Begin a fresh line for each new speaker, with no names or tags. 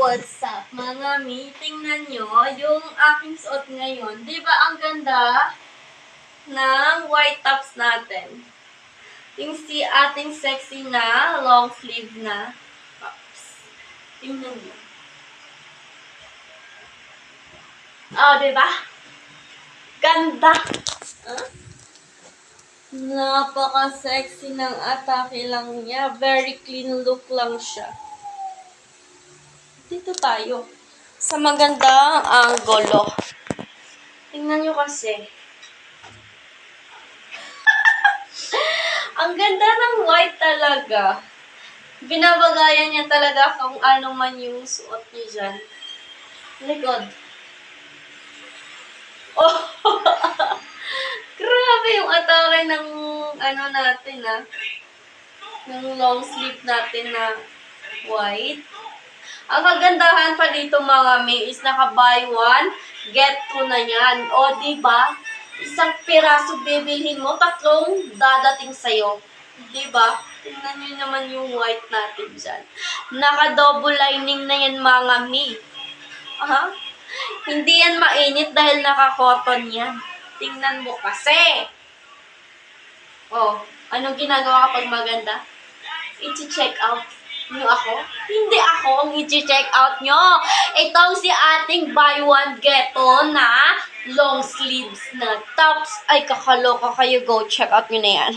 What's up, mga mi? Tingnan nyo yung aking suot ngayon. Di ba ang ganda ng white tops natin? Yung si ating sexy na long sleeve na tops. Tingnan nyo. Oh, di ba? Ganda! Huh? Napaka-sexy ng atake lang niya. Very clean look lang siya. Dito tayo. Sa magandang angulo. Tingnan nyo kasi. Ang ganda ng white talaga. Binabagayan niya talaga kung ano man yung suot niya dyan. Likod. Oh! Grabe yung atake ng ano natin ng long sleeve natin na white. Ang kagandahan pa dito mga may is naka-buy one, get two na yan. O, diba? Isang piraso bibilhin mo, tatlong dadating sa'yo. Diba? Tingnan nyo naman yung white natin dyan. Naka-double lining na yan mga may. Aha. Hindi yan mainit dahil naka-cotton yan. Tingnan mo kasi. Oh, anong ginagawa kapag maganda? I-check out nyo ako? Hindi ako ang i-check out nyo. Itong si ating buy one get one na long sleeves na tops. Ay, kakaloka kayo. Go check out nyo na yan.